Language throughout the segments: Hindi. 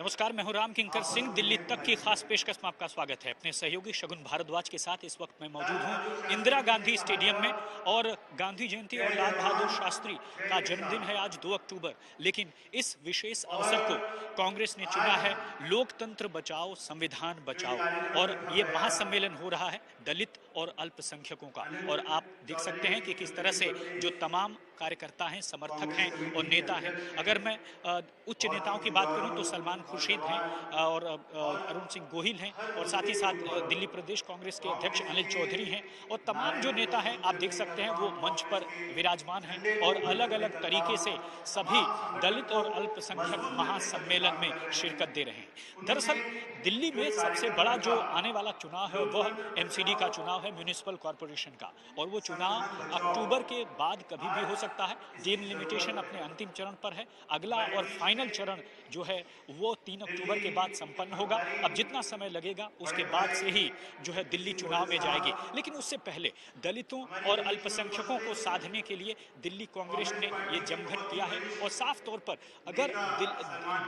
नमस्कार, मैं हूं राम किंकर सिंह। दिल्ली तक की खास पेशकश में आपका स्वागत है। अपने सहयोगी शगुन भारद्वाज के साथ इस वक्त मैं मौजूद हूं इंदिरा गांधी स्टेडियम में। और गांधी जयंती और लाल बहादुर शास्त्री का जन्मदिन है आज 2 अक्टूबर। लेकिन इस विशेष अवसर को कांग्रेस ने चुना है लोकतंत्र बचाओ संविधान बचाओ। और ये महासम्मेलन हो रहा है दलित और अल्पसंख्यकों का। और आप देख सकते हैं कि किस तरह से जो तमाम कार्यकर्ता हैं, समर्थक हैं और नेता हैं। अगर मैं उच्च नेताओं की बात करूं तो सलमान खुर्शीद हैं और अरुण सिंह गोहिल हैं और साथ ही साथ दिल्ली प्रदेश कांग्रेस के अध्यक्ष अनिल चौधरी हैं। और तमाम जो नेता हैं आप देख सकते हैं वो मंच पर विराजमान हैं और अलग अलग तरीके से सभी दलित और अल्पसंख्यक महासम्मेलन में शिरकत दे रहे हैं। दरअसल दिल्ली में सबसे बड़ा जो आने वाला चुनाव है वह एमसीडी का चुनाव है, म्यूनिसिपल कॉरपोरेशन का। और वो चुनाव अक्टूबर के बाद कभी भी हो सकता है। डिलिमिटेशन अपने अंतिम चरण पर है। अगला और फाइनल चरण जो है वो 3 अक्टूबर के बाद संपन्न होगा। अब जितना समय लगेगा उसके बाद से ही जो है दिल्ली चुनाव में जाएगी। लेकिन उससे पहले दलितों और अल्पसंख्यकों को साधने के लिए दिल्ली कांग्रेस ने ये जमघट किया है। और साफ तौर पर अगर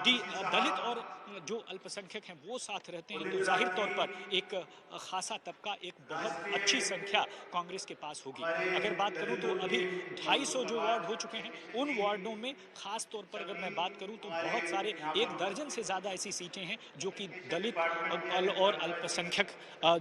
दलित और जो अल्पसंख्यक हैं वो साथ रहते हैं तो जाहिर तौर पर एक खासा तबका, एक बहुत अच्छी संख्या कांग्रेस के पास होगी। अगर बात करूं तो अभी 250 जो वार्ड हो चुके हैं उन वार्डों में खास तौर पर अगर मैं बात करूं तो बहुत सारे 1 दर्जन से ज्यादा ऐसी सीटें हैं जो कि दलित और अल्पसंख्यक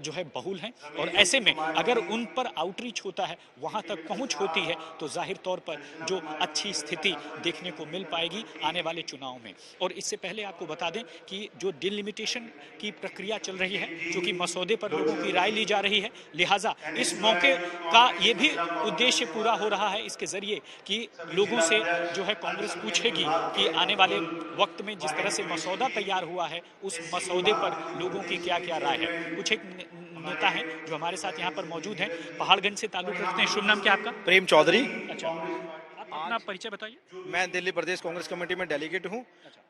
जो है बहुल हैं। और ऐसे में अगर उन पर आउटरीच होता है, वहां तक पहुंच होती है तो जाहिर तौर पर जो अच्छी स्थिति देखने को मिल पाएगी आने वाले चुनाव में। और इससे पहले आपको बता दें कि जो डिलिमिटेशन की प्रक्रिया चल रही है, जो कि मसौदे पर लोगों की राय ली जा रही है, लिहाजा इस मौके का ये भी उद्देश्य पूरा हो रहा है इसके जरिए कि लोगों से जो है कांग्रेस पूछेगी कि आने वाले वक्त में जिस तरह से मसौदा तैयार हुआ है उस मसौदे पर लोगों की क्या क्या राय है। कुछ एक नेता हैं जो हमारे साथ यहाँ पर मौजूद हैं, पहाड़गंज से ताल्लुक रखते हैं। शुभ नाम क्या आपका? प्रेम चौधरी। अच्छा, आप अपना परिचय बताइए। मैं दिल्ली प्रदेश कांग्रेस कमेटी में डेलीगेट हूं।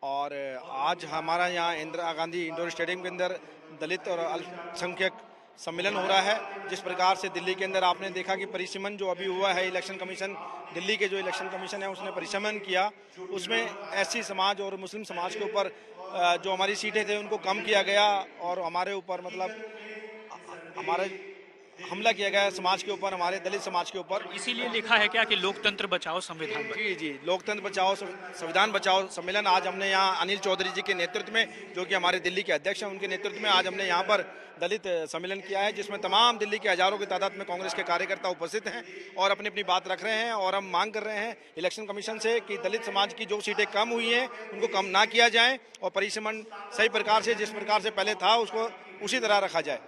और आज हमारा यहाँ इंदिरा गांधी इंडोर स्टेडियम के अंदर दलित और अल्पसंख्यक सम्मेलन हो रहा है। जिस प्रकार से दिल्ली के अंदर आपने देखा कि परिसीमन जो अभी हुआ है, इलेक्शन कमीशन, दिल्ली के जो इलेक्शन कमीशन है उसने परिसीमन किया, उसमें एससी समाज और मुस्लिम समाज के ऊपर जो हमारी सीटें थे उनको कम किया गया और हमारे ऊपर हमारे हमला किया गया समाज के ऊपर, हमारे दलित समाज के ऊपर। इसीलिए लिखा है क्या कि लोकतंत्र बचाओ संविधान बचाओ? जी, लोकतंत्र बचाओ संविधान बचाओ सम्मेलन आज हमने यहाँ अनिल चौधरी जी के नेतृत्व में, जो कि हमारे दिल्ली के अध्यक्ष हैं, उनके नेतृत्व में आज हमने यहाँ पर दलित सम्मेलन किया है, जिसमें तमाम दिल्ली के हजारों की तादाद में कांग्रेस के कार्यकर्ता उपस्थित हैं और अपनी अपनी बात रख रहे हैं। और हम मांग कर रहे हैं इलेक्शन कमीशन से कि दलित समाज की जो सीटें कम हुई हैं उनको कम ना किया जाए और परिसीमन सही प्रकार से जिस प्रकार से पहले था उसको उसी तरह रखा जाए।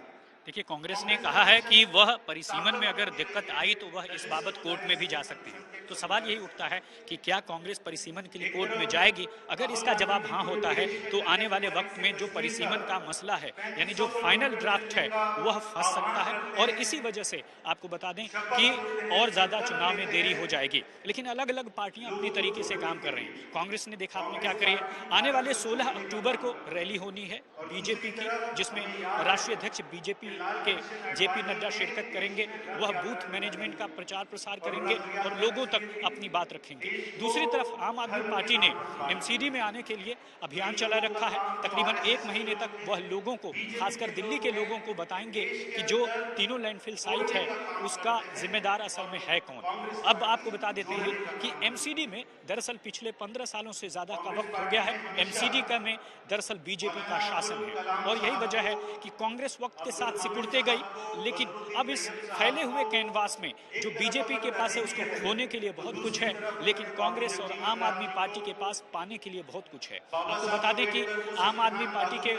देखिए, कांग्रेस ने कहा है कि वह परिसीमन में अगर दिक्कत आई तो वह इस बाबत कोर्ट में भी जा सकते हैं। तो सवाल यही उठता है कि क्या कांग्रेस परिसीमन के लिए कोर्ट में जाएगी? अगर इसका जवाब हाँ होता है तो आने वाले वक्त में जो परिसीमन का मसला है, यानी जो फाइनल ड्राफ्ट है, वह फंस सकता है। और इसी वजह से आपको बता दें कि और ज्यादा चुनाव में देरी हो जाएगी। लेकिन अलग अलग पार्टियां अपनी तरीके से काम कर रही हैं। कांग्रेस ने देखा आपने क्या करी है। आने वाले 16 अक्टूबर को रैली होनी है बीजेपी की, जिसमें राष्ट्रीय अध्यक्ष बीजेपी के जेपी नड्डा शिरकत करेंगे। वह बूथ मैनेजमेंट का प्रचार प्रसार करेंगे और लोगों तक अपनी बात रखेंगे। दूसरी तरफ आम आदमी पार्टी ने एमसीडी में आने के लिए अभियान चला रखा है। तकरीबन 1 महीने तक वह लोगों को, खासकर दिल्ली के लोगों को बताएंगे कि जो तीनों लैंडफिल साइट है उसका जिम्मेदार असल में है कौन। अब आपको बता देते हैं कि एमसीडी में दरअसल पिछले 15 सालों से ज्यादा का वक्त हो गया है। एमसीडी का में दरअसल बीजेपी का शासन है और यही वजह है कि कांग्रेस वक्त के साथ सिकुड़ते गई। लेकिन अब इस फैले हुए कैनवास में जो बीजेपी के पास है उसको खोने के लिए बहुत कुछ है, लेकिन कांग्रेस और आम आदमी पार्टी के पास पाने के लिए बहुत कुछ है। आपको बता दें कि आम आदमी पार्टी के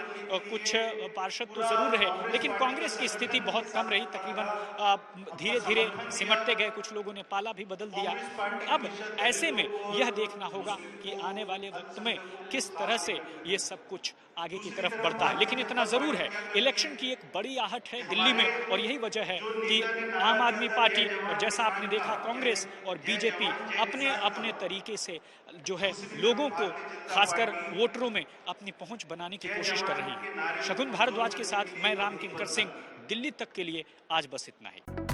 कुछ पार्षद तो जरूर है, लेकिन कांग्रेस की स्थिति बहुत कम रही। तकरीबन धीरे धीरे सिमटते गए, कुछ लोगों ने पाला भी बदल दिया। अब ऐसे में यह देखना होगा कि आने वाले वक्त में किस तरह से ये सब कुछ आगे की तरफ बढ़ता है। लेकिन इतना जरूर है, इलेक्शन की एक बड़ी आहट है दिल्ली में और यही वजह है कि आम आदमी पार्टी और जैसा आपने देखा कांग्रेस और बीजेपी अपने अपने तरीके से जो है लोगों को, खासकर वोटरों में अपनी पहुंच बनाने की कोशिश कर रही है। शगुन भारद्वाज के साथ मैं राम किंकर सिंह, दिल्ली तक के लिए आज बस इतना ही।